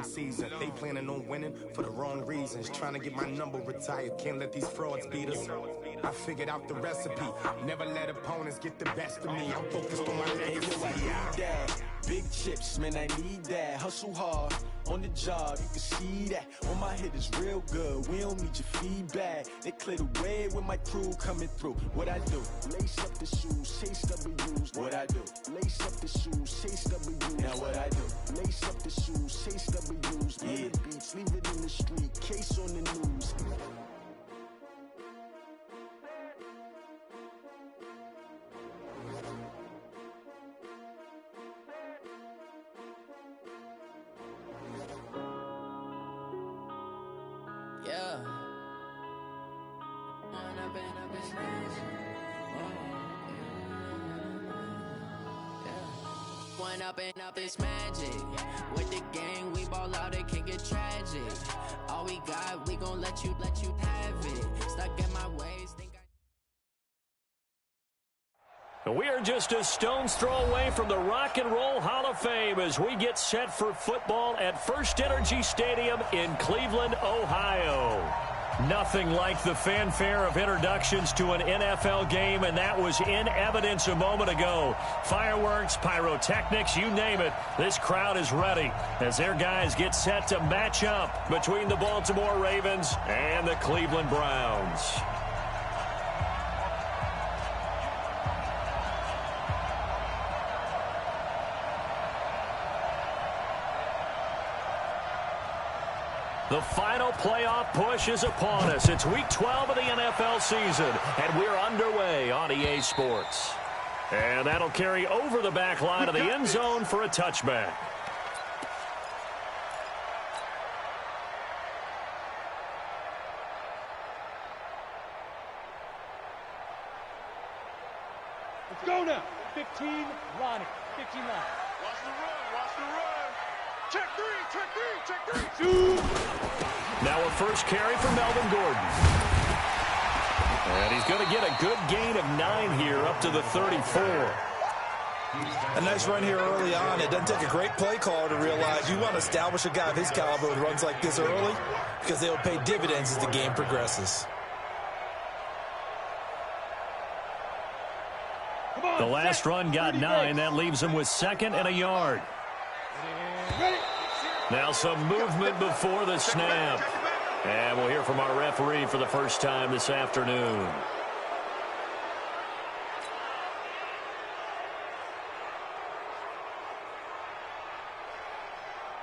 season. They planning on winning for the wrong reasons. Trying to get my number retired. Can't let these frauds beat us. I figured out the recipe. Never let opponents get the best of me. I'm focused on my legacy. Big chips, man, I need that. Hustle hard on the job, you can see that. On my head is real good. We don't need your feedback. They clear the way with my crew coming through. What I do? Lace up the shoes, chase W's. What I do? Lace up the shoes, chase W's. Now what I do? Lace up the shoes, chase W's. Yeah. The beats, leave it in the street. Case on the news. Yeah. One up and up is magic. With the gang, we ball out, it can get tragic. All we got, we gon' let you have it. Stuck in my ways, think We are just a stone's throw away from the Rock and Roll Hall of Fame as we get set for football at First Energy Stadium in Cleveland, Ohio. Nothing like the fanfare of introductions to an NFL game, and that was in evidence a moment ago. Fireworks, pyrotechnics, you name it. This crowd is ready as their guys get set to match up between the Baltimore Ravens and the Cleveland Browns. The final playoff push is upon us. It's Week 12 of the NFL season, and we're underway on EA Sports. And that'll carry over the back line of the end zone for a touchback. Let's go now. 15, Lonnie. 15 line. Watch the run. Watch the run. Check three. Check three. Check three. Shoot. Now a first carry for Melvin Gordon. And he's going to get a good gain of 9 here up to the 34. A nice run here early on. It doesn't take a great play caller to realize you want to establish a guy of his caliber with runs like this early because they'll pay dividends as the game progresses. The last run got 9. That leaves him with 2nd and a yard. Now some movement before the snap. And we'll hear from our referee for the first time this afternoon.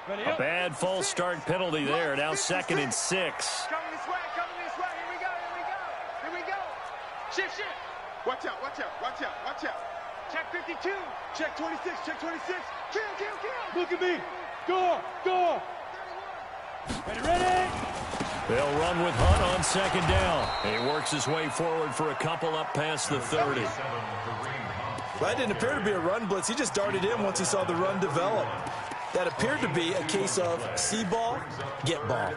A bad false start penalty there. Now 2nd and 6. Coming this way. Coming this way. Here we go. Here we go. Here we go. Shift. Watch out. Watch out. Watch out. Watch out. Check 52. Check 26. Check 26. Kill. Look at me. Go. Ready. They'll run with Hunt on 2nd down. He works his way forward for a couple up past the 30. That didn't appear to be a run blitz. He just darted in once he saw the run develop. That appeared to be a case of see ball, get ball.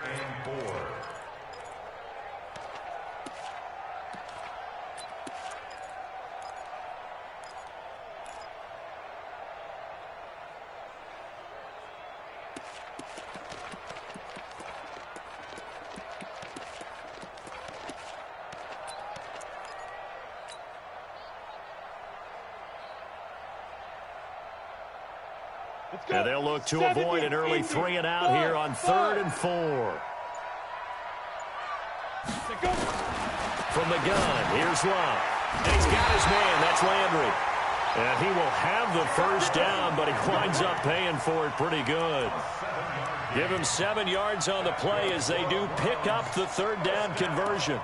And they'll look to avoid an early 3 and out here on 3rd and 4. From the gun, here's Love. And he's got his man, that's Landry. And he will have the first down, but he winds up paying for it pretty good. Give him 7 yards on the play as they do pick up the 3rd down conversion.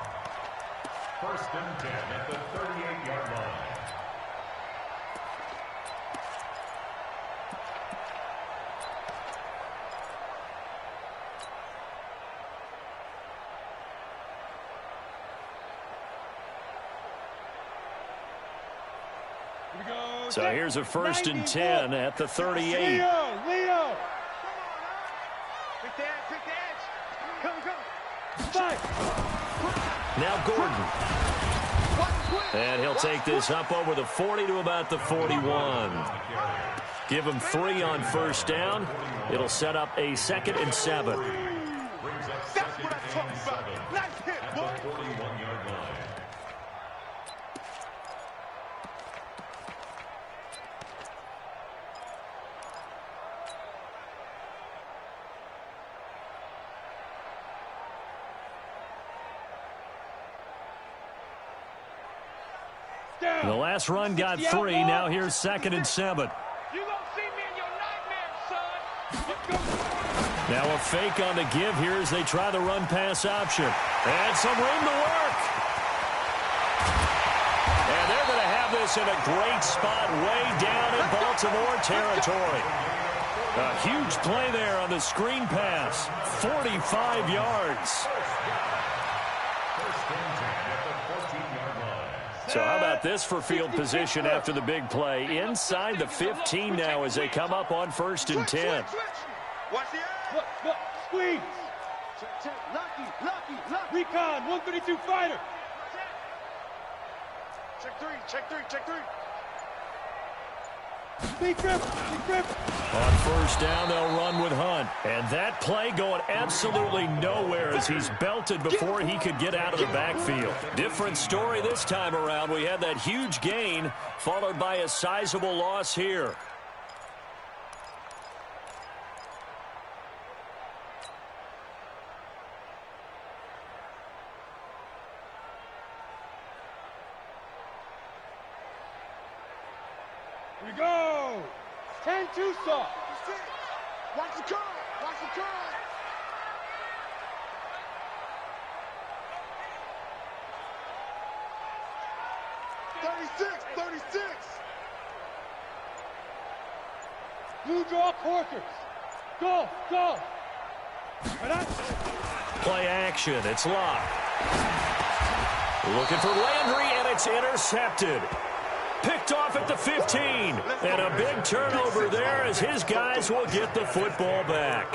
1st and 10 at the 38-yard line. So here's a 1st and 10 at the 38. Leo. Quick the edge. Come. Now Gordon. And he'll take this up over the 40 to about the 41. Give him 3 on first down. It'll set up a 2nd and 7. That's what I'm talking about. Nice hit, boy. 41-yard line. The last run got 3. Now here's 2nd and 7. You gonna see me in your nightmares, son. Now a fake on the give here as they try the run-pass option. And some room to work. And they're going to have this in a great spot way down in Baltimore territory. A huge play there on the screen pass. 45 yards. So how about this for field position after the big play? Inside the 15 now as they come up on 1st and 10. Watch the eye. Look, squeeze. Check. Lucky. Recon, 132 fighter. Check 3. Big grip. On 1st down, they'll run with Hunt. And that play going absolutely nowhere as he's belted before he could get out of the backfield. Different story this time around. We had that huge gain followed by a sizable loss here. Here we go. 10-2 soft. Watch the curl. 36. Blue draw Corkers. Go. Play action. It's locked. Looking for Landry, and it's intercepted. Picked off at the 15. And a big turnover there as his guys will get the football back.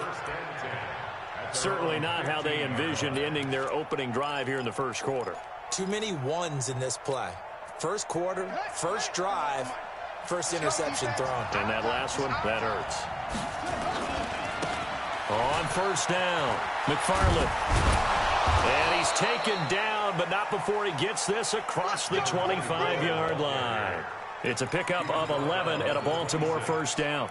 Certainly not how they envisioned ending their opening drive here in the first quarter. Too many ones in this play. First quarter, first drive, first interception thrown. And that last one, that hurts. On 1st down, McFarland. And he's taken down, but not before he gets this across the 25-yard line. It's a pickup of 11 at a Baltimore 1st down.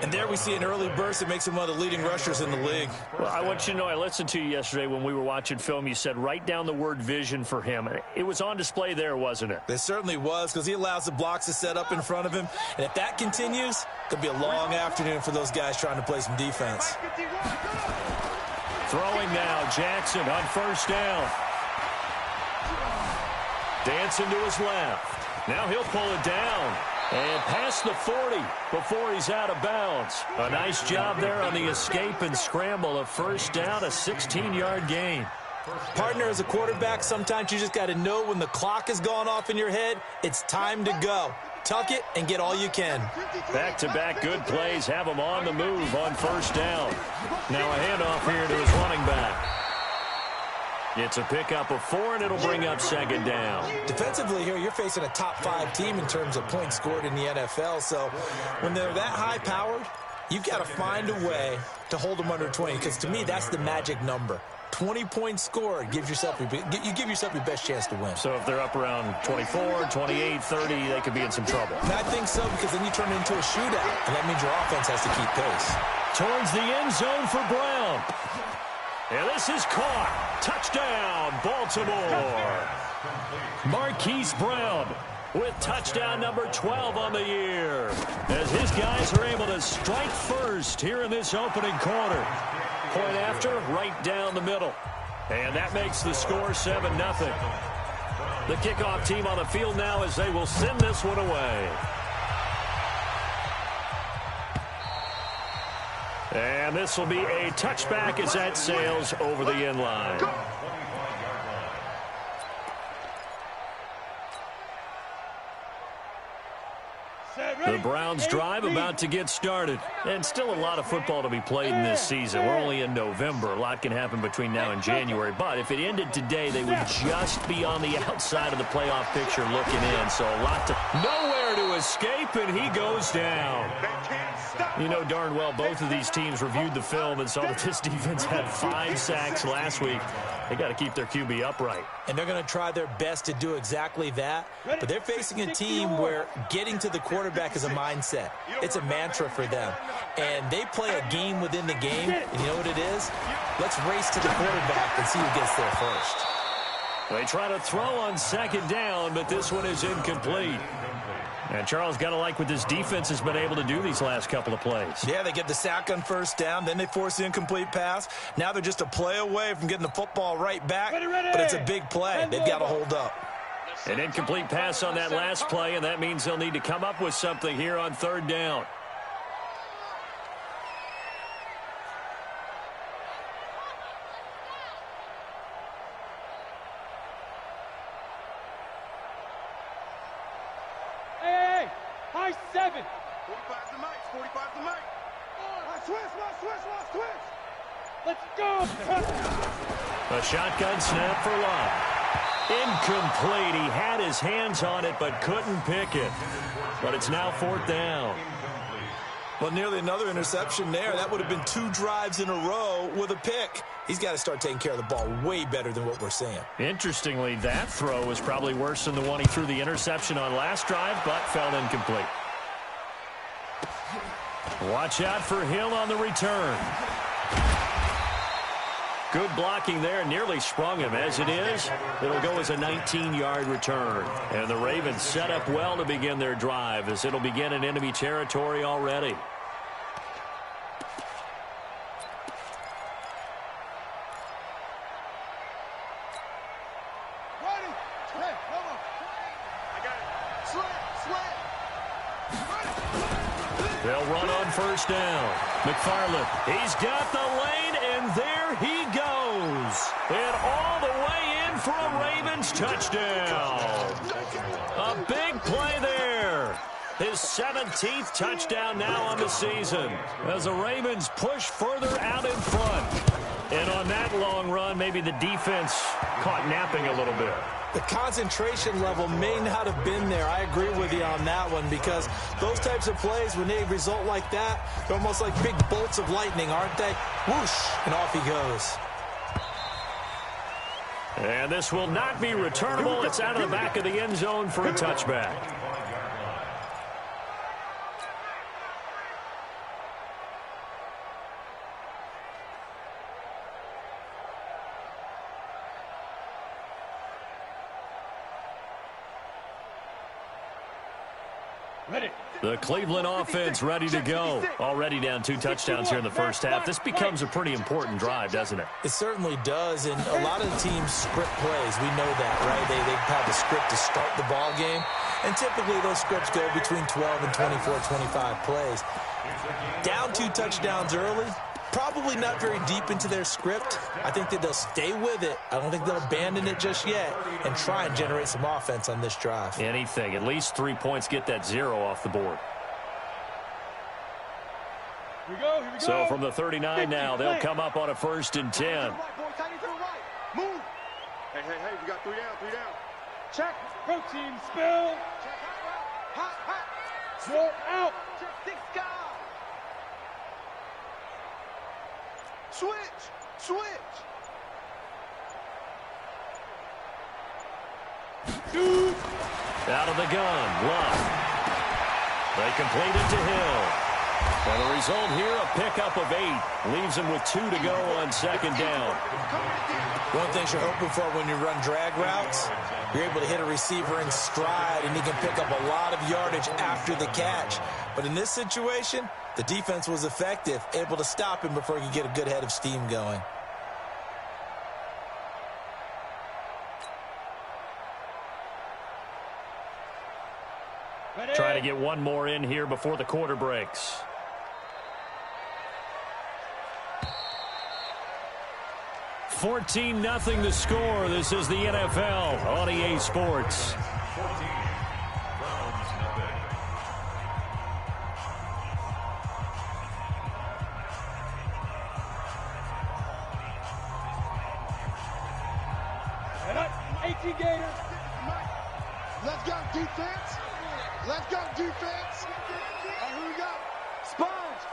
And there we see an early burst that makes him one of the leading rushers in the league. Well, I want you to know, I listened to you yesterday when we were watching film. You said write down the word vision for him. It was on display there, wasn't it? It certainly was, because he allows the blocks to set up in front of him. And if that continues, it could be a long afternoon for those guys trying to play some defense. Throwing now, Jackson on 1st down. Dancing to his left. Now he'll pull it down and past the 40 before he's out of bounds. A nice job there on the escape and scramble. A 1st down, a 16-yard gain. Partner, as a quarterback, sometimes you just got to know when the clock has gone off in your head, it's time to go. Tuck it and get all you can. Back-to-back good plays have him on the move on 1st down. Now a handoff here to his running back. It's a pickup of 4, and it'll bring up 2nd down. Defensively here, you're facing a top-5 team in terms of points scored in the NFL. So when they're that high-powered, you've got to find a way to hold them under 20, because to me, that's the magic number. 20 points scored, you give yourself your best chance to win. So if they're up around 24, 28, 30, they could be in some trouble. And I think so, because then you turn it into a shootout, and that means your offense has to keep pace. Towards the end zone for Brown. And this is caught. Touchdown, Baltimore. Marquise Brown with touchdown number 12 on the year, as his guys are able to strike first here in this opening quarter. Point after, right down the middle. And that makes the score 7-0. The kickoff team on the field now as they will send this one away. And this will be a touchback as that sails over the end line. The Browns drive about to get started. And still a lot of football to be played in this season. We're only in November. A lot can happen between now and January. But if it ended today, they would just be on the outside of the playoff picture looking in. So a lot to... Nowhere to escape, and he goes down. You know darn well both of these teams reviewed the film and saw that this defense had 5 sacks last week. They got to keep their QB upright. And they're going to try their best to do exactly that. But they're facing a team where getting to the quarterback is a mindset. It's a mantra for them. And they play a game within the game. And you know what it is? Let's race to the quarterback and see who gets there first. They try to throw on second down, but this one is incomplete. And Charles, got to like what this defense has been able to do these last couple of plays. Yeah, they get the sack on first down, then they force the incomplete pass. Now they're just a play away from getting the football right back, but it's a big play. They've got to hold up. An incomplete pass on that last play, and that means they'll need to come up with something here on third down. High 7. 45's the mic. 45's the mic. Switch. Let's go. A shotgun snap for Love. Incomplete. He had his hands on it but couldn't pick it. But it's now fourth down. Well, nearly another interception there. That would have been 2 drives in a row with a pick. He's got to start taking care of the ball way better than what we're seeing. Interestingly, that throw was probably worse than the one he threw the interception on last drive, but fell incomplete. Watch out for Hill on the return. Good blocking there, nearly sprung him. As it is, it'll go as a 19-yard return. And the Ravens set up well to begin their drive, as it'll begin in enemy territory already. They'll run on first down. McFarland, he's got the lane, and there he goes. And all the way in for a Ravens touchdown. A big play there. His 17th touchdown now on the season as the Ravens push further out in front. And on that long run, maybe the defense caught napping a little bit. The concentration level may not have been there. I agree with you on that one, because those types of plays, when they result like that, they're almost like big bolts of lightning, aren't they? Whoosh, and off he goes. And this will not be returnable. It's out of the back of the end zone for a touchback. The Cleveland offense ready to go. Already down 2 touchdowns here in the first half. This becomes a pretty important drive, doesn't it? It certainly does, and a lot of the teams script plays. We know that, right? They have a script to start the ball game, and typically those scripts go between 12 and 24, 25 plays. Down 2 touchdowns early, probably not very deep into their script. I think that they'll stay with it. I don't think they'll abandon it just yet and try and generate some offense on this drive. Anything. At least 3 points, get that 0 off the board. Here we go. So from the 39 now, they'll come up on a 1st and 10. Move. Hey, we got 3 down. Check. Protein spill. Hot. You're out. Check 6 guys. Switch. Dude. Out of the gun, Love. They complete it to Hill. And the result here, a pickup of 8. Leaves him with 2 to go on second down. One of the things you're hoping for when you run drag routes, you're able to hit a receiver in stride, and he can pick up a lot of yardage after the catch. But in this situation, the defense was effective, able to stop him before he could get a good head of steam going. Trying to get one more in here before the quarter breaks. $14-0 the score. This is the NFL on EA Sports. Get you, Gator. Let's go, defense. Let's go, defense. Here we go. Sponge.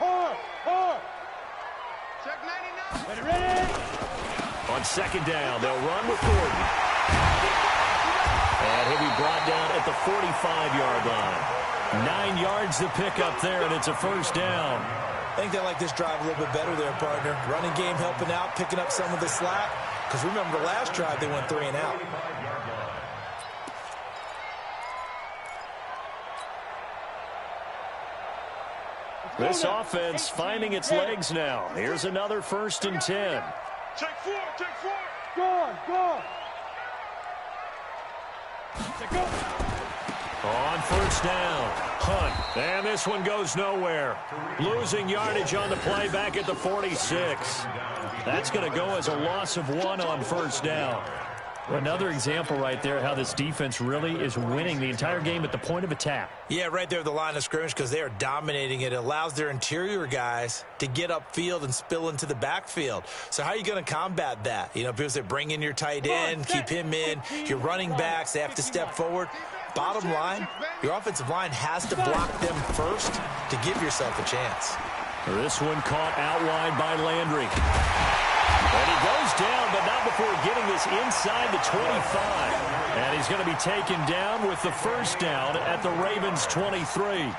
Hard. Check 99. Ready. On second down, they'll run with Gordon. And he'll be brought down at the 45-yard line. 9 yards to pick up there, and it's a first down. I think they like this drive a little bit better there, partner. Running game helping out, picking up some of the slack. Because remember, the last drive, they went 3 and out. This offense finding its legs now. Here's another 1st and 10. Check 4. Go. Go. On first down, Hunt. And this one goes nowhere. Losing yardage on the play back at the 46. That's going to go as a loss of 1 on first down. Another example right there how this defense really is winning the entire game at the point of attack. Yeah, right there at the line of scrimmage because they are dominating it. It allows their interior guys to get upfield and spill into the backfield. So how are you going to combat that? You know, people say bring in your tight end, keep him in. Your running backs, they have to step forward. Bottom line, your offensive line has to block them first to give yourself a chance. This one caught out wide by Landry. And he goes down, but not before getting this inside the 25. And he's going to be taken down with the first down at the Ravens' 23.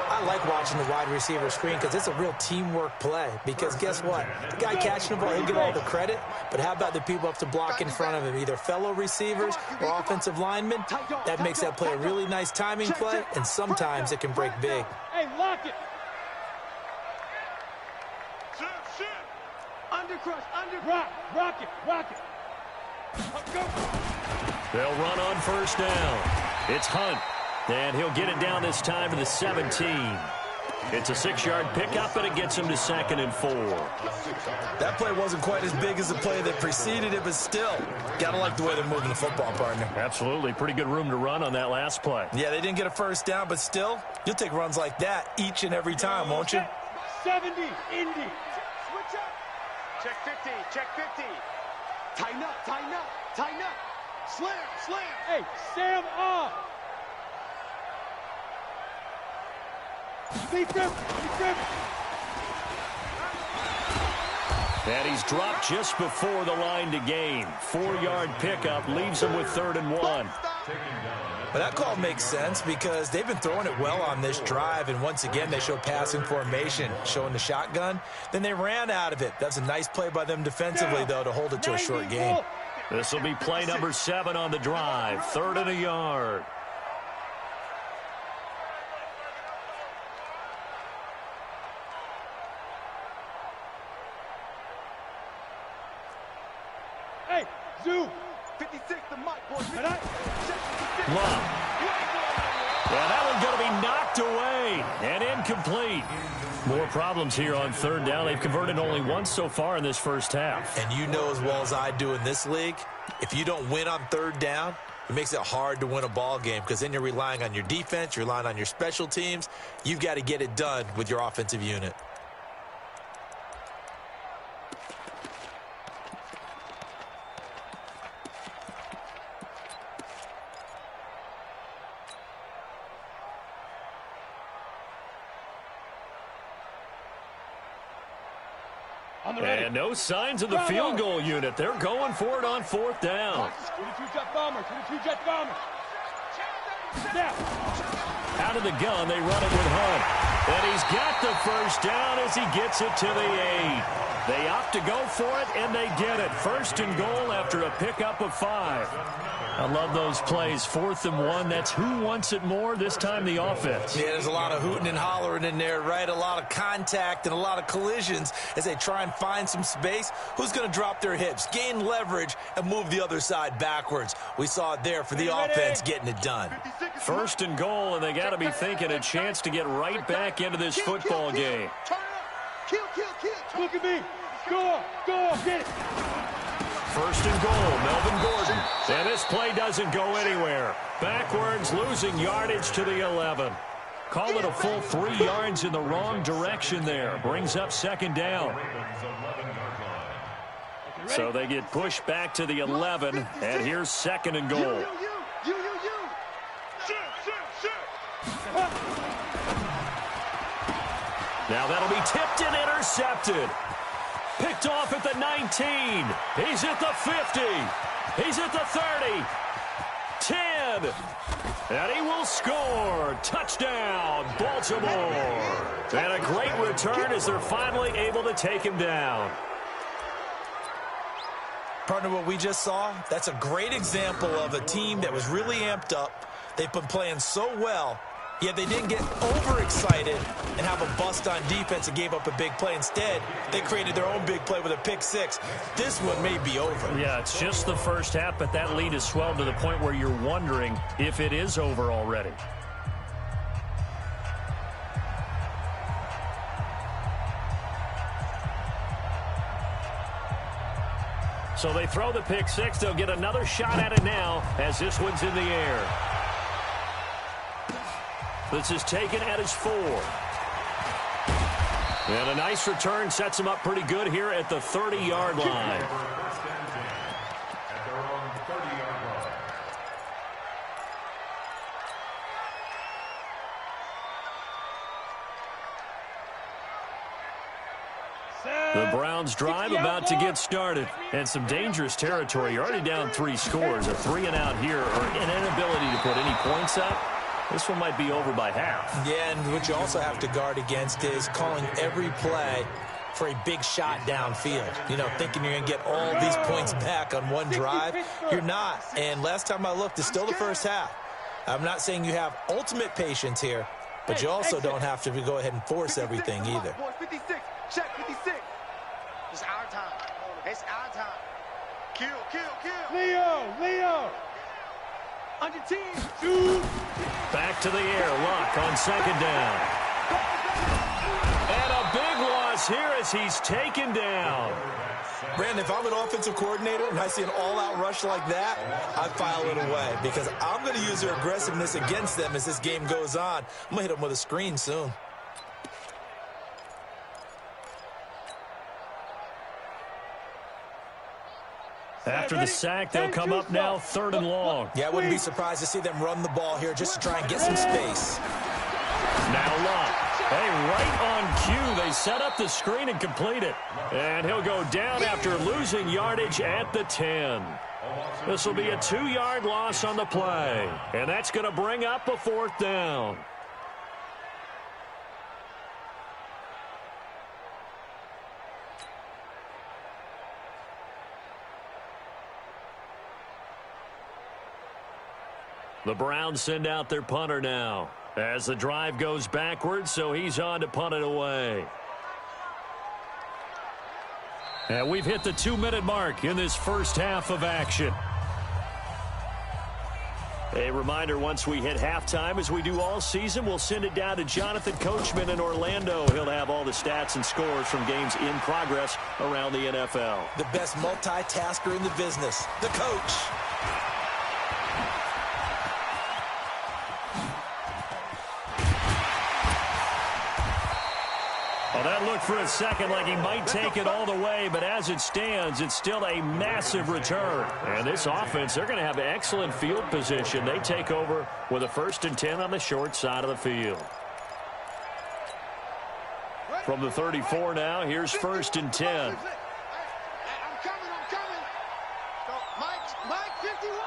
I like watching the wide receiver screen because it's a real teamwork play. Because guess what? The guy catching the ball, he'll get all the credit. But how about the people up to block in front of him, either fellow receivers or offensive linemen? That makes that play a really nice timing play, and sometimes it can break big. Hey, lock it. Rock it. Go. They'll run on first down. It's Hunt. And he'll get it down this time to the 17. It's a 6-yard pickup, and it gets him to 2nd and 4. That play wasn't quite as big as the play that preceded it, but still, got to like the way they're moving the football, partner. Absolutely. Pretty good room to run on that last play. Yeah, they didn't get a first down, but still, you'll take runs like that each and every time, won't you? 70, Indy. Switch up. Check 50. Tighten up. Slam. Hey, Sam off. Deep grip. And he's dropped just before the line to gain. 4-yard pickup leaves him with 3rd and 1. But that call makes sense because they've been throwing it well on this drive, and once again they show passing formation, showing the shotgun. Then they ran out of it. That's a nice play by them defensively, though, to hold it to a short gain. This will be play number 7 on the drive. 3rd and a yard. Hey, Zoo. 56, the mic, boys. Love. Yeah, that one's going to be knocked away and incomplete. More problems here on 3rd down. They've converted only once so far in this first half. And you know as well as I do in this league, if you don't win on 3rd down, it makes it hard to win a ball game because then you're relying on your defense, you're relying on your special teams. You've got to get it done with your offensive unit. And no signs of the field goal unit. They're going for it on 4th down. 22 jet bomber. Out of the gun, they run it with Hunt. And he's got the first down as he gets it to the 8. They opt to go for it, and they get it. 1st and goal after a pickup of 5. I love those plays. 4th and 1. That's who wants it more, this time the offense. Yeah, there's a lot of hooting and hollering in there, right? A lot of contact and a lot of collisions as they try and find some space. Who's going to drop their hips, gain leverage, and move the other side backwards? We saw it there for the offense getting it done. 1st and goal, and they got to be thinking a chance to get right back into this football game. Kill. Look at me. Go, get it. 1st and goal, Melvin Gordon. And this play doesn't go anywhere. Backwards, losing yardage to the 11. Call it a full 3 yards in the wrong direction there. Brings up 2nd down. So they get pushed back to the 11, and here's 2nd and goal. Now that'll be tipped and intercepted. Picked off at the 19. He's at the 50. He's at the 30. 10. And he will score. Touchdown, Baltimore. And a great return as they're finally able to take him down. Partner, what we just saw, that's a great example of a team that was really amped up. They've been playing so well, yet they didn't get overexcited and have a bust on defense and gave up a big play. Instead, they created their own big play with a pick six. This one may be over. Yeah, it's just the first half, but that lead has swelled to the point where you're wondering if it is over already. So they throw the pick six. They'll get another shot at it now as this one's in the air. This is taken at his 4. And a nice return sets him up pretty good here at the 30-yard line. The Browns drive about to get started. And some dangerous territory. You're already down 3 scores. A 3-and-out here or an inability to put any points up. This one might be over by half. Yeah, and what you also have to guard against is calling every play for a big shot downfield. You know, thinking you're going to get all these points back on one drive. You're not. And last time I looked, it's still the first half. I'm not saying you have ultimate patience here, but you also don't have to go ahead and force everything either. 56, check 56. It's our time. It's our time. Kill. Leo. On your team. Shoot. Back to the air. Luck on 2nd down. And a big loss here as he's taken down. Brandon, if I'm an offensive coordinator and I see an all-out rush like that, I file it away because I'm going to use their aggressiveness against them as this game goes on. I'm going to hit them with a screen soon. After the sack, they'll come up now 3rd and long. Yeah, I wouldn't be surprised to see them run the ball here just to try and get some space. Now Luck. Hey, right on cue. They set up the screen and complete it. And he'll go down after losing yardage at the 10. This will be a 2-yard loss on the play. And that's going to bring up a 4th down. The Browns send out their punter now as the drive goes backwards, so he's on to punt it away. And we've hit the 2-minute mark in this first half of action. A reminder, once we hit halftime, as we do all season, we'll send it down to Jonathan Coachman in Orlando. He'll have all the stats and scores from games in progress around the NFL. The best multitasker in the business, the coach. Well, that looked for a second like he might take it all the way, but as it stands, it's still a massive return. And this offense, they're going to have excellent field position. They take over with a 1st and 10 on the short side of the field. From the 34 now, here's 1st and 10. I'm coming. Mike 51.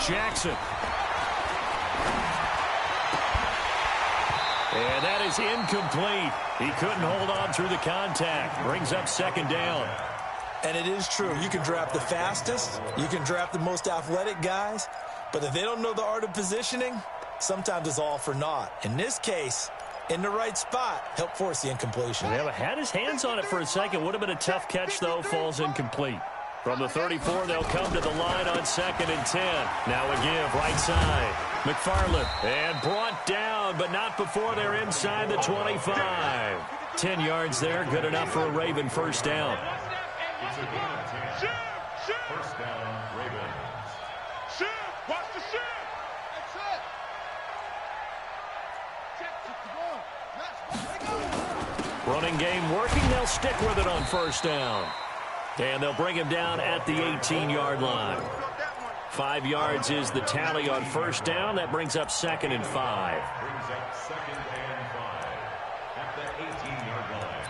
Jackson. And that is incomplete. He couldn't hold on through the contact. Brings up 2nd down. And it is true. You can draft the fastest. You can draft the most athletic guys. But if they don't know the art of positioning, sometimes it's all for naught. In this case, in the right spot, help force the incompletion. Yeah, had his hands on it for a second. Would have been a tough catch, though. Falls incomplete. From the 34, they'll come to the line on 2nd and 10. Now a give, right side. McFarland, and brought down, but not before they're inside the 25. 10 yards there, good enough for a Raven 1st down. First down, Ravens. Watch the shit. That's it. Check the ball. Running game working. They'll stick with it on first down. And they'll bring him down at the 18-yard line. 5 yards is the tally on first down. That brings up 2nd and 5. Brings up 2nd and 5 at the 18-yard line.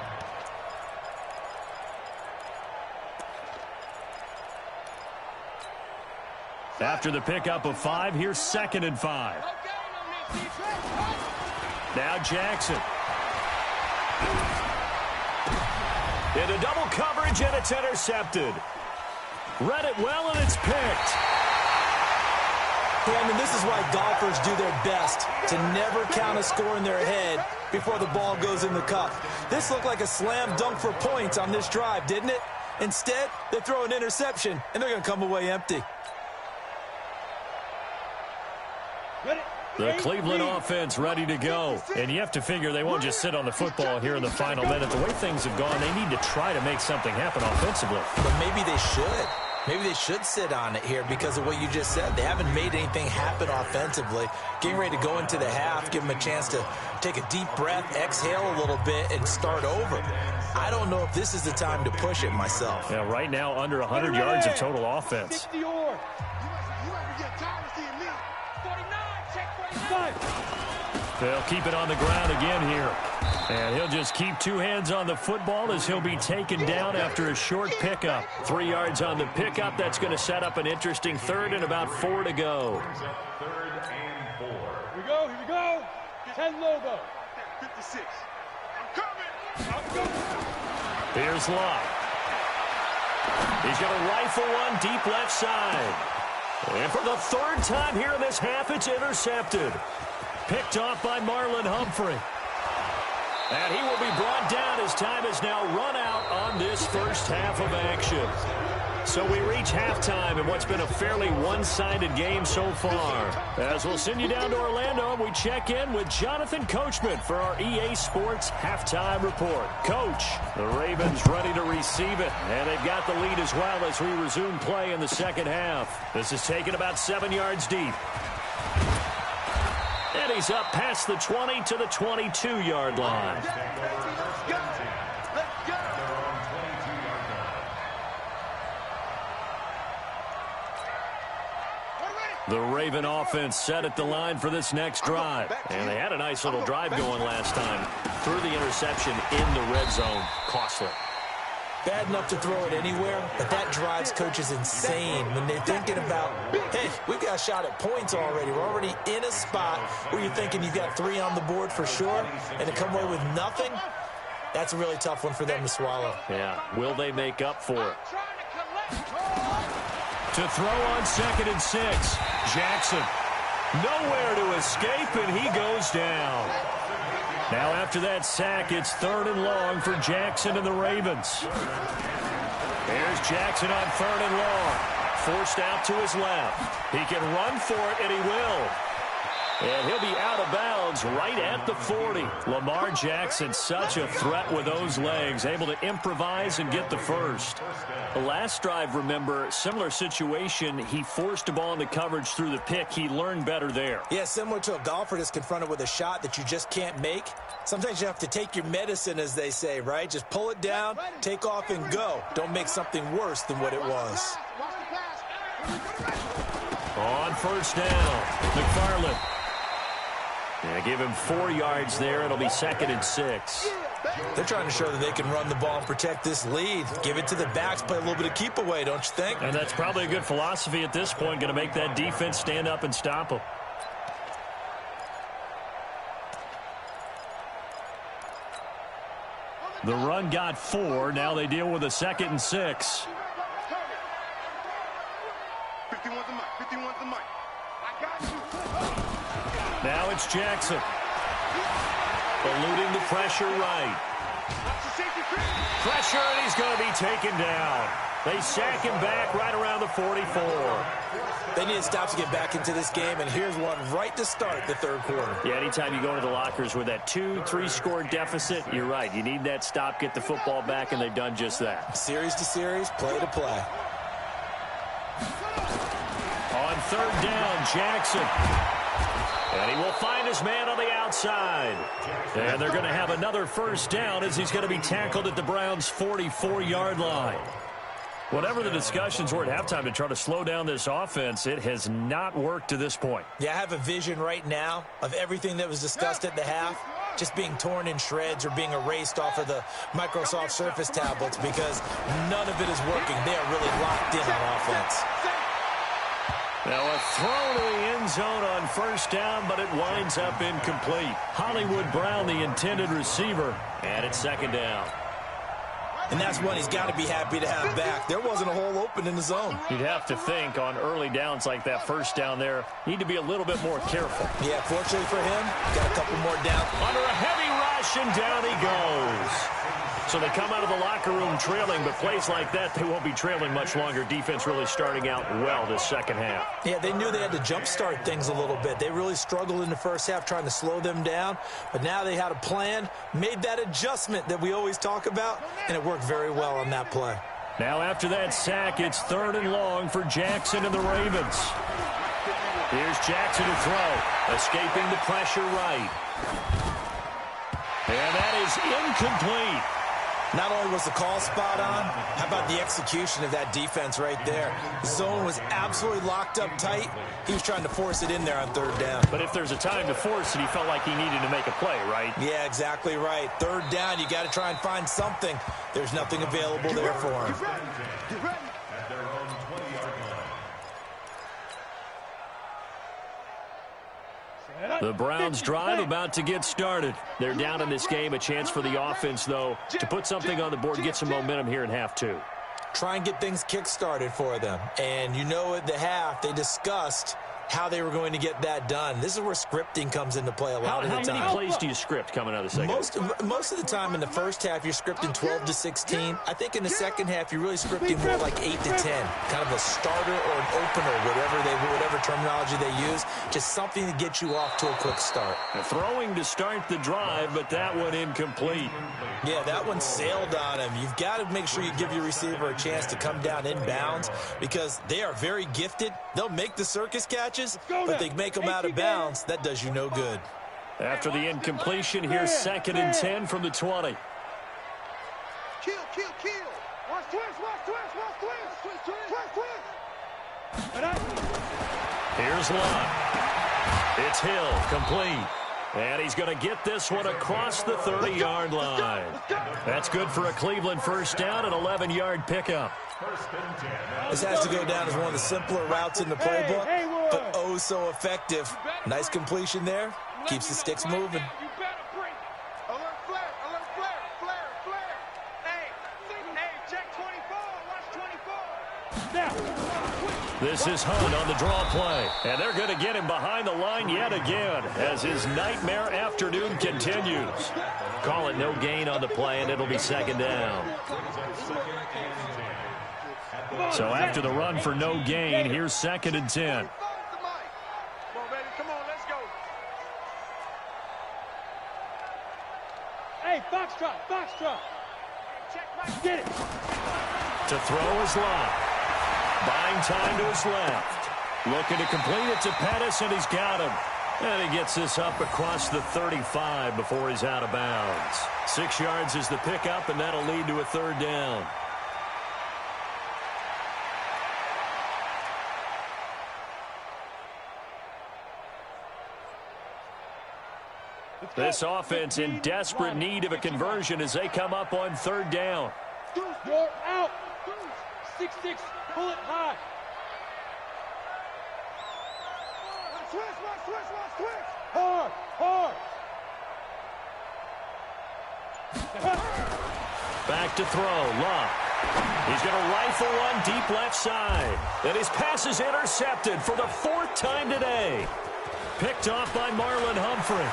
After the pickup of 5, here's 2nd and 5. Now Jackson. Into double coverage, and it's intercepted. Read it well, and it's picked. Brandon, this is why golfers do their best to never count a score in their head before the ball goes in the cup. This looked like a slam dunk for points on this drive, didn't it? Instead, they throw an interception, and they're going to come away empty. The Cleveland offense ready to go. And you have to figure they won't just sit on the football here in the final minute. The way things have gone, they need to try to make something happen offensively. But maybe they should. Maybe they should sit on it here because of what you just said. They haven't made anything happen offensively. Getting ready to go into the half, give them a chance to take a deep breath, exhale a little bit, and start over. I don't know if this is the time to push it myself. Yeah, right now under 100 yards of total offense. They'll keep it on the ground again here. And he'll just keep 2 hands on the football as he'll be taken down after a short pickup. 3 yards on the pickup. That's going to set up an interesting 3rd and about 4 to go. 3rd and 4. Here we go. 10 logo. 56. I'm coming. Here's Locke. He's going to rifle one deep left side. And for the 3rd time here in this half, it's intercepted. Picked off by Marlon Humphrey. And he will be brought down as time has now run out on this first half of action. So we reach halftime in what's been a fairly one-sided game so far. As we'll send you down to Orlando, we check in with Jonathan Coachman for our EA Sports Halftime Report. Coach, the Ravens ready to receive it, and they've got the lead as well as we resume play in the second half. This is taken about 7 yards deep. And he's up past the 20 to the 22-yard line. The Raven offense set at the line for this next drive. And they had a nice little drive going last time. Threw the interception in the red zone. Costly. Bad enough to throw it anywhere, but that drives coaches insane when they're thinking about, hey, we've got a shot at points already. We're already in a spot where you're thinking you've got 3 on the board for sure, and to come away with nothing, that's a really tough one for them to swallow. Yeah, will they make up for it? To throw on 2nd and 6, Jackson. Nowhere to escape, and he goes down. Now after that sack, it's 3rd and long for Jackson and the Ravens. There's Jackson on 3rd and long. Forced out to his left. He can run for it, and he will. And he'll be out of bounds right at the 40. Lamar Jackson, such a threat with those legs, able to improvise and get the first. The last drive, remember, similar situation. He forced a ball into coverage through the pick. He learned better there. Yeah, similar to a golfer that's confronted with a shot that you just can't make. Sometimes you have to take your medicine, as they say, right? Just pull it down, take off, and go. Don't make something worse than what it was. On first down, McFarland. Yeah, give him 4 yards there. It'll be 2nd and 6. They're trying to show that they can run the ball and protect this lead. Give it to the backs, play a little bit of keep away, don't you think? And that's probably a good philosophy at this point, going to make that defense stand up and stop them. The run got 4. Now they deal with a 2nd and 6. 51's the mic. 51's the mic. I got you. Now it's Jackson. Eluding the pressure right. Pressure, and he's going to be taken down. They sack him back right around the 44. They need to stop to get back into this game, and here's one right to start the 3rd quarter. Yeah, anytime you go into the lockers with that 2-3 score deficit, you're right. You need that stop, get the football back, and they've done just that. Series to series, play to play. On 3rd down, Jackson. And he will find his man on the outside. outside. And they're going to have another first down as he's going to be tackled at the Browns' 44-yard line. Whatever the discussions were at halftime to try to slow down this offense, it has not worked to this point. Yeah, I have a vision right now of everything that was discussed at the half just being torn in shreds or being erased off of the Microsoft Surface tablets because none of it is working. They are really locked in on offense. Now a throw to the end zone on first down, but it winds up incomplete. Hollywood Brown, the intended receiver, and it's second down. And that's one he's got to be happy to have back. There wasn't a hole open in the zone. You'd have to think on early downs like that first down there, need to be a little bit more careful. Yeah, fortunately for him, got a couple more down. Under a heavy rush, and down he goes. So they come out of the locker room trailing, but plays like that, they won't be trailing much longer. Defense really starting out well this second half. Yeah, they knew they had to jumpstart things a little bit. They really struggled in the first half trying to slow them down, but now they had a plan, made that adjustment that we always talk about, and it worked very well on that play. Now after that sack, it's 3rd and long for Jackson and the Ravens. Here's Jackson to throw, escaping the pressure right. And that is incomplete. Not only was the call spot on, how about the execution of that defense right there? The zone was absolutely locked up tight. He was trying to force it in there on 3rd down. But if there's a time to force it, he felt like he needed to make a play, right? Yeah, exactly right. 3rd down, you got to try and find something. There's nothing available there for him. At their own 20-yard line. The Browns drive about to get started. They're down in this game. A chance for the offense, though, to put something on the board, get some momentum here in half 2. Try and get things kick-started for them. And you know at the half, they discussed how they were going to get that done. This is where scripting comes into play a lot of the time. How many plays do you script coming out of the second? Most of the time in the first half, you're scripting 12 to 16. I think in the second half, you're really scripting more like 8 to 10. Kind of a starter or an opener, whatever terminology they use. Just something to get you off to a quick start. Throwing to start the drive, but that one incomplete. Yeah, that one sailed on him. You've got to make sure you give your receiver a chance to come down inbounds because they are very gifted. They'll make the circus catches, but they make them out of bounds. That does you no good. After the incompletion, here's 2nd and 10 from the 20. Kill. Watch twist. Here's Love. It's Hill, complete. And he's going to get this one across the 30-yard line. That's good for a Cleveland first down, an 11-yard pickup. This has to go down as one of the simpler routes in the playbook, but oh so effective. Nice completion there. Keeps the sticks moving. Alert flare. Hey, check 24. Watch 24. This is Hunt on the draw play. And they're going to get him behind the line yet again as his nightmare afternoon continues. Call it no gain on the play, and it'll be 2nd down. So after the run for no gain, here's 2nd and 10. Come on, baby. Come on, let's go. Hey, Foxtrot. Get it. To throw is Love. Buying time to his left. Looking to complete it to Pettis, and he's got him. And he gets this up across the 35 before he's out of bounds. 6 yards is the pickup, and that'll lead to a 3rd down. This offense in desperate need of a conversion as they come up on 3rd down. You're out. 6-6. Pull it high. Switch. Hard. Back to throw. Love. He's going to rifle one deep left side. And his pass is intercepted for the 4th time today. Picked off by Marlon Humphrey.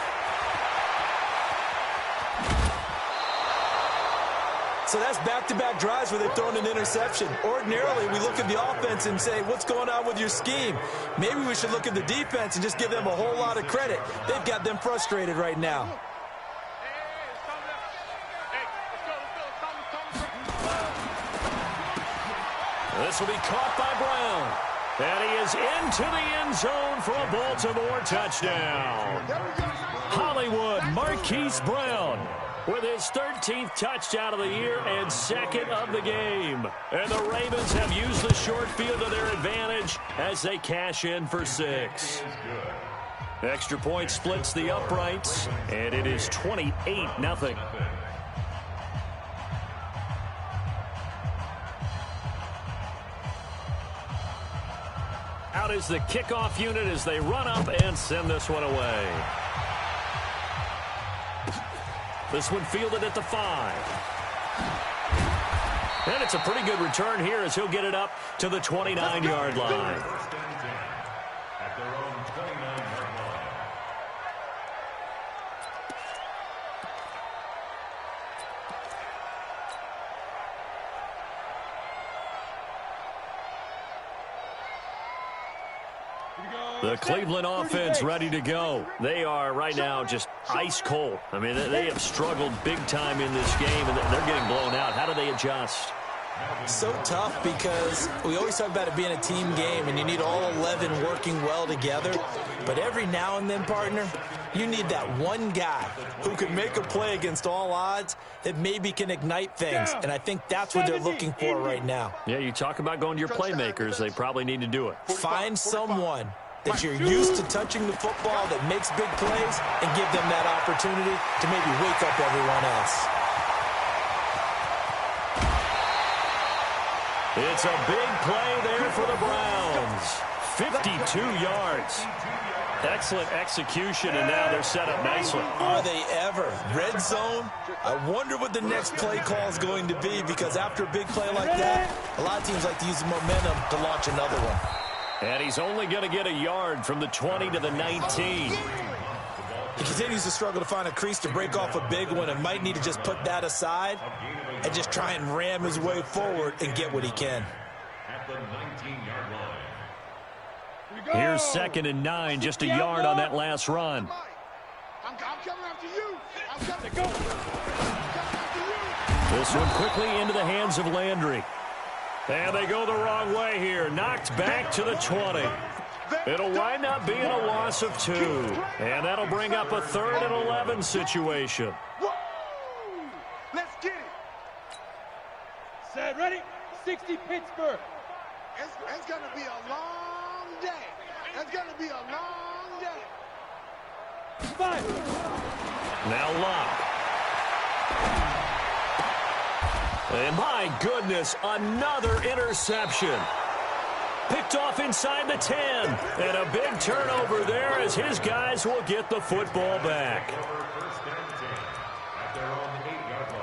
So that's back-to-back drives where they've thrown an interception. Ordinarily, we look at the offense and say, what's going on with your scheme? Maybe we should look at the defense and just give them a whole lot of credit. They've got them frustrated right now. This will be caught by Brown. And he is into the end zone for a Baltimore touchdown. Hollywood Marquise Brown with his 13th touchdown of the year and second of the game. And the Ravens have used the short field to their advantage as they cash in for 6. Extra point splits the uprights, and it is 28-0. Out is the kickoff unit as they run up and send this one away. This one fielded at the 5. And it's a pretty good return here as he'll get it up to the 29-yard line. At their own 29-yard line. The Cleveland offense ready to go. They are right now just ice cold. I mean, they have struggled big time in this game, and they're getting blown out. How do they adjust? So tough because we always talk about it being a team game, and you need all 11 working well together. But every now and then, partner, you need that one guy who can make a play against all odds that maybe can ignite things. And I think that's what they're looking for right now. Yeah, you talk about going to your playmakers. They probably need to do it. Find someone that you're used to touching the football that makes big plays and give them that opportunity to maybe wake up everyone else. It's a big play there for the Browns. 52 yards. Excellent execution, and now they're set up nicely. Are they ever? Red zone? I wonder what the next play call is going to be, because after a big play like that, a lot of teams like to use the momentum to launch another one. And he's only going to get a yard from the 20 to the 19. He continues to struggle to find a crease to break off a big one and might need to just put that aside and just try and ram his way forward and get what he can. At the 19-yard line. Here's 2nd and 9, just a yard on that last run. I'm coming after you. I'm coming after you. This one quickly into the hands of Landry. And they go the wrong way here. Knocked back to the 20. It'll wind up being a loss of 2. And that'll bring up a 3rd and 11 situation. Woo! Let's get it. Set, ready? 60 Pittsburgh. It's going to be a long day. It's going to be a long day. 5. Now Locke. And my goodness, another interception. Picked off inside the 10. And a big turnover there as his guys will get the football back. First and 10 at their own 8-yard line.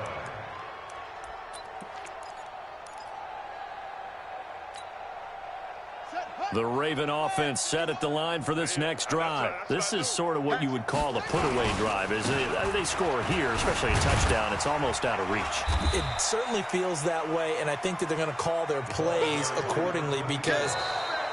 The Raven offense set at the line for this next drive. This is sort of what you would call a put-away drive, isn't it? They score here, especially a touchdown. It's almost out of reach. It certainly feels that way, and I think that they're going to call their plays accordingly, because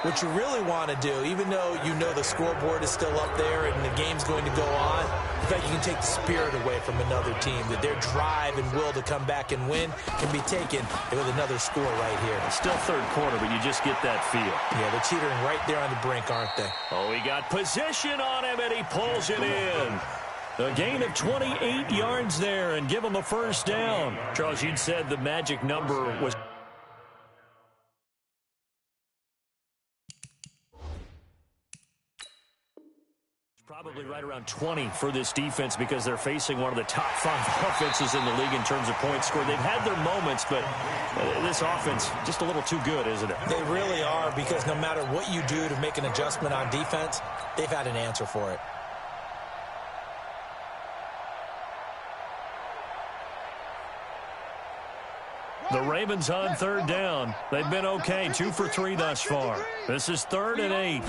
what you really want to do, even though you know the scoreboard is still up there and the game's going to go on, in fact, you can take the spirit away from another team, that their drive and will to come back and win can be taken with another score right here. It's still third quarter, but you just get that feel. Yeah, they're teetering right there on the brink, aren't they? Oh, he got position on him, and he pulls it in. A gain of 28 yards there, and give him a first down. Charles, you'd said the magic number was... probably right around 20 for this defense, because they're facing one of the top 5 offenses in the league in terms of points scored. They've had their moments, but this offense just a little too good, isn't it? They really are, because no matter what you do to make an adjustment on defense, they've had an answer for it. The Ravens on third down. They've been okay, 2 for 3 thus far. This is 3rd and 8.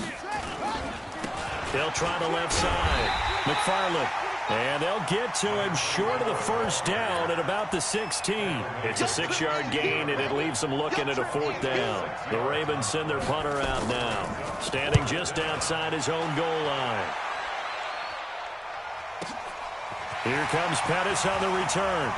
They'll try the left side. McFarland. And they'll get to him short of the first down at about the 16. It's a 6-yard gain, and it leaves them looking at a 4th down. The Ravens send their punter out now, standing just outside his own goal line. Here comes Pettis on the return.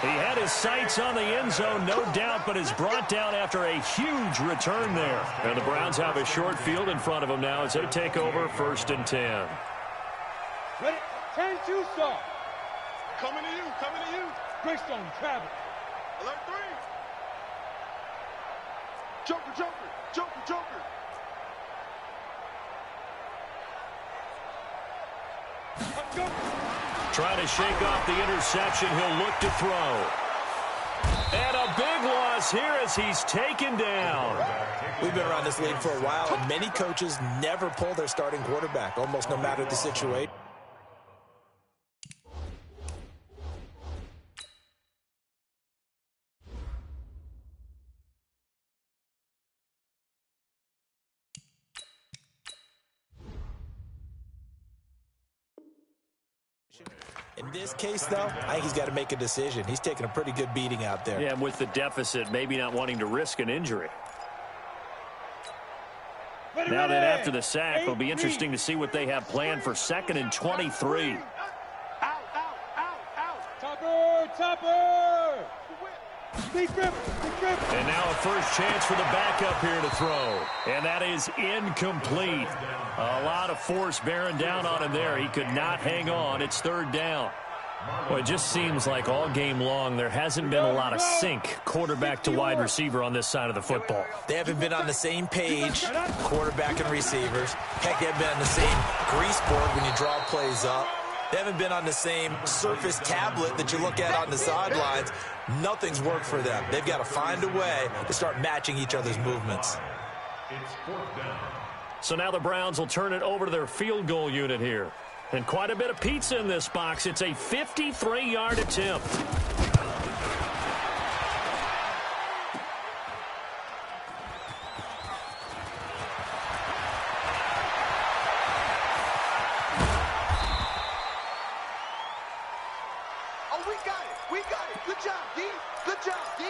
He had his sights on the end zone, no doubt, but is brought down after a huge return there. And the Browns have a short field in front of them now as they take over 1st and 10. Ready? 10-2 start. Coming to you, coming to you. Greystone, travel. Alert 3. Joker, Joker, Joker, Joker. Go. Trying to shake off the interception. He'll look to throw. And a big loss here as he's taken down. We've been around this league for a while, and many coaches never pull their starting quarterback, almost no matter the situation. In this case, though, I think he's got to make a decision. He's taking a pretty good beating out there. Yeah, with the deficit, maybe not wanting to risk an injury. Now that after the sack, it'll be interesting to see what they have planned for 2nd and 23. Topper, Topper. And now a first chance for the backup here to throw. And that is incomplete. A lot of force bearing down on him there. He could not hang on. It's 3rd down. Well, it just seems like all game long there hasn't been a lot of sync quarterback to wide receiver on this side of the football. They haven't been on the same page, quarterback and receivers. Heck, they haven't been on the same grease board when you draw plays up. They haven't been on the same surface tablet that you look at on the sidelines. Nothing's worked for them. They've got to find a way to start matching each other's movements. It's 4th down. So now the Browns will turn it over to their field goal unit here. And quite a bit of pizza in this box. It's a 53-yard attempt. Oh, we got it. We got it. Good job, D. Good job, D.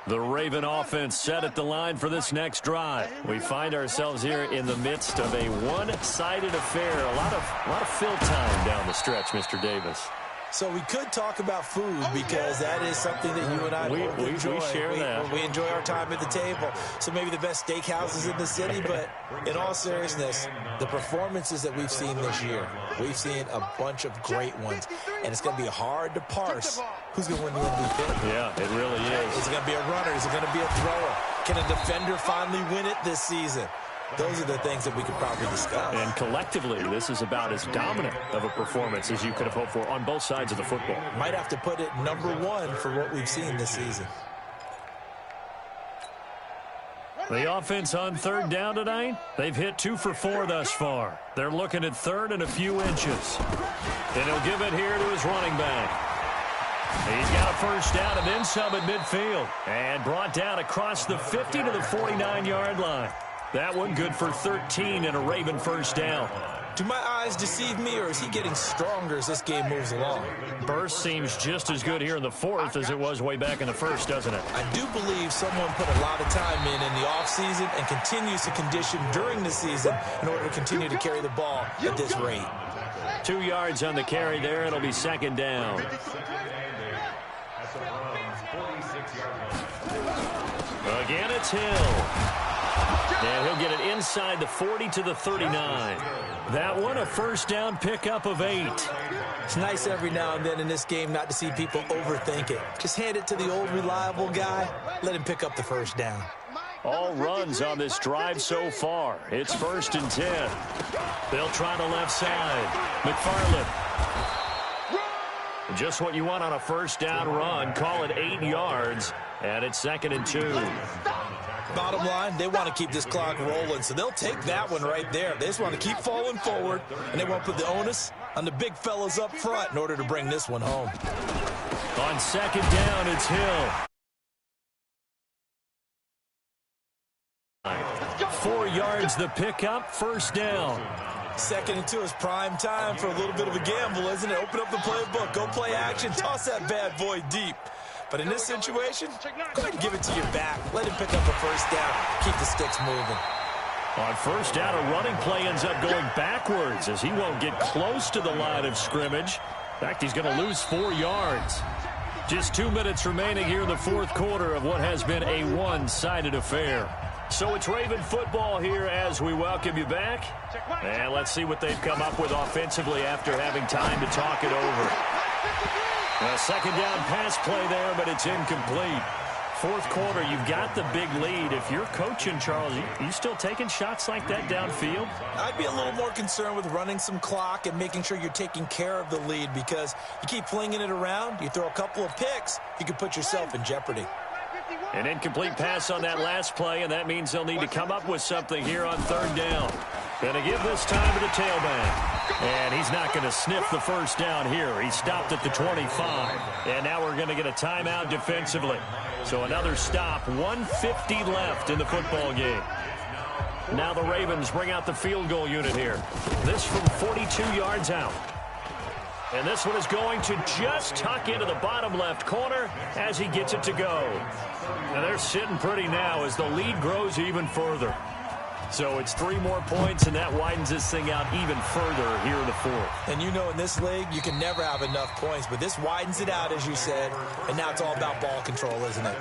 The Raven offense set at the line for this next drive. We find ourselves here in the midst of a one-sided affair. A lot of fill time down the stretch, Mr. Davis. So we could talk about food because that is something that you and I enjoy. We share that. We enjoy our time at the table. So maybe the best steakhouses in the city, but in all seriousness, the performances that we've seen this year, we've seen a bunch of great ones, and it's going to be hard to parse who's going to win the MVP. Yeah, it really is. Is it going to be a runner? Is it going to be a thrower? Can a defender finally win it this season? Those are the things that we could probably discuss. And collectively, this is about as dominant of a performance as you could have hoped for on both sides of the football. Might have to put it #1 for what we've seen this season. The offense on 3rd down tonight, they've hit 2 for 4 thus far. They're looking at 3rd and a few inches. And he'll give it here to his running back. He's got a first down and then some at midfield. And brought down across the 50 to the 49-yard line. That one good for 13 and a Raven first down. Do my eyes deceive me, or is he getting stronger as this game moves along? Burst seems just as good here in the 4th as it was way back in the 1st, doesn't it? I do believe someone put a lot of time in the offseason and continues to condition during the season in order to continue to carry the ball at this rate. 2 yards on the carry there. It'll be 2nd down. Again, it's Hill. And he'll get it inside the 40 to the 39. That one a first down pickup of 8. It's nice every now and then in this game not to see people overthink it. Just hand it to the old reliable guy. Let him pick up the first down. All runs on this drive so far. It's 1st and 10. They'll try the left side. McFarland. Just what you want on a first down run. Call it 8 yards. And it's 2nd and 2. Bottom line, they want to keep this clock rolling, so they'll take that one right there. They just want to keep falling forward, and they won't put the onus on the big fellas up front in order to bring this one home. On 2nd down, it's Hill. 4 yards the pickup, first down. 2nd and 2 is prime time for a little bit of a gamble, isn't it? Open up the playbook, go play action, toss that bad boy deep. But in this situation, go ahead and give it to your back. Let him pick up a first down. Keep the sticks moving. On first down, a running play ends up going backwards as he won't get close to the line of scrimmage. In fact, he's going to lose 4 yards. Just 2 minutes remaining here in the fourth quarter of what has been a one-sided affair. So it's Raven football here as we welcome you back. And let's see what they've come up with offensively after having time to talk it over. A second down pass play there, but it's incomplete. Fourth quarter, you've got the big lead. If you're coaching, Charles, you still taking shots like that downfield? I'd be a little more concerned with running some clock and making sure you're taking care of the lead, because you keep flinging it around, you throw a couple of picks, you can put yourself in jeopardy. An incomplete pass on that last play, and that means they'll need to come up with something here on third down. Going to give this time to the tailback. And he's not going to sniff the first down here. He stopped at the 25. And now we're going to get a timeout defensively. So another stop, 1:50 left in the football game. Now the Ravens bring out the field goal unit here. This from 42 yards out. And this one is going to just tuck into the bottom left corner as he gets it to go. And they're sitting pretty now as the lead grows even further. So it's 3 more points, and that widens this thing out even further here in the fourth. And you know, in this league, you can never have enough points, but this widens it out, as you said, and now it's all about ball control, isn't it?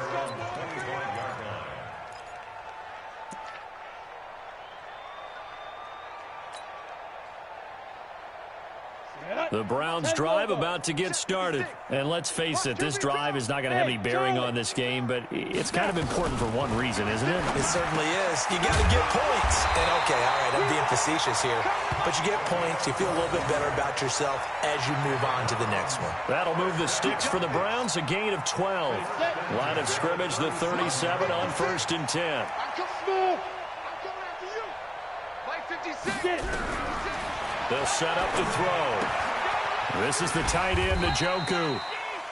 The Browns drive about to get started. And let's face it, this drive is not going to have any bearing on this game, but it's kind of important for one reason, isn't it? It certainly is. You got to get points. And, okay, all right, I'm being facetious here. But you get points, you feel a little bit better about yourself as you move on to the next one. That'll move the sticks for the Browns, a gain of 12. Line of scrimmage, the 37 on 1st and 10. I'm coming after you. Play 56. They'll set up to throw. This is the tight end, Njoku.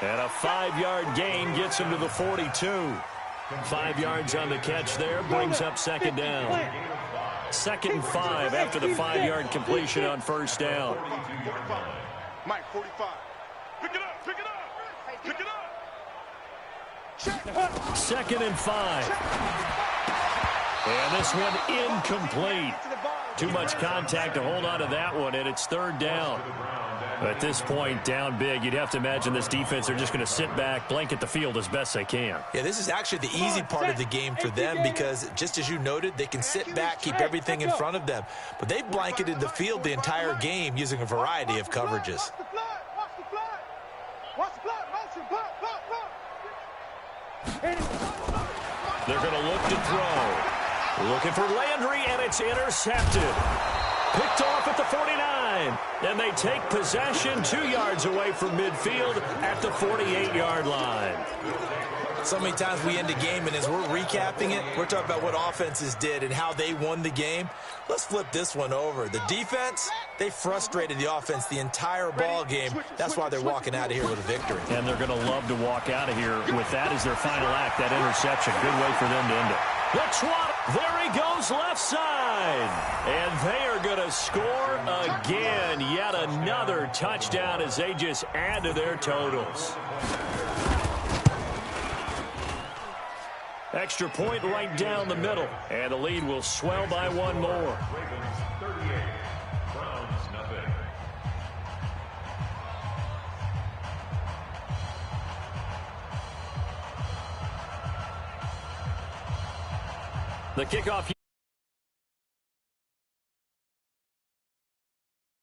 And a 5-yard gain gets him to the 42. 5 yards on the catch there, brings up second down. 2nd and 5 after the 5-yard completion on first down. Mike, 45. Pick it up, pick it up, pick it up. 2nd and 5. And this one incomplete. Too much contact to hold on to that one, and it's 3rd down. At this point, down big, you'd have to imagine this defense, they're just going to sit back, blanket the field as best they can. Yeah, this is actually the easy part of the game for them because, just as you noted, they can sit back, keep everything in front of them. But they've blanketed the field the entire game using a variety of coverages. They're going to look to throw. Looking for Landry, and it's intercepted. Picked off at the 49. And they take possession 2 yards away from midfield at the 48-yard line. So many times we end a game, and as we're recapping it, we're talking about what offenses did and how they won the game. Let's flip this one over. The defense, they frustrated the offense the entire ball game. That's why they're walking out of here with a victory. And they're going to love to walk out of here with that as their final act, that interception. Good way for them to end it. The trot, there he goes left side. And they are going to score again. Yet another touchdown as they just add to their totals. Extra point right down the middle. And the lead will swell by 1 more. Ravens 38, Browns nothing. The kickoff.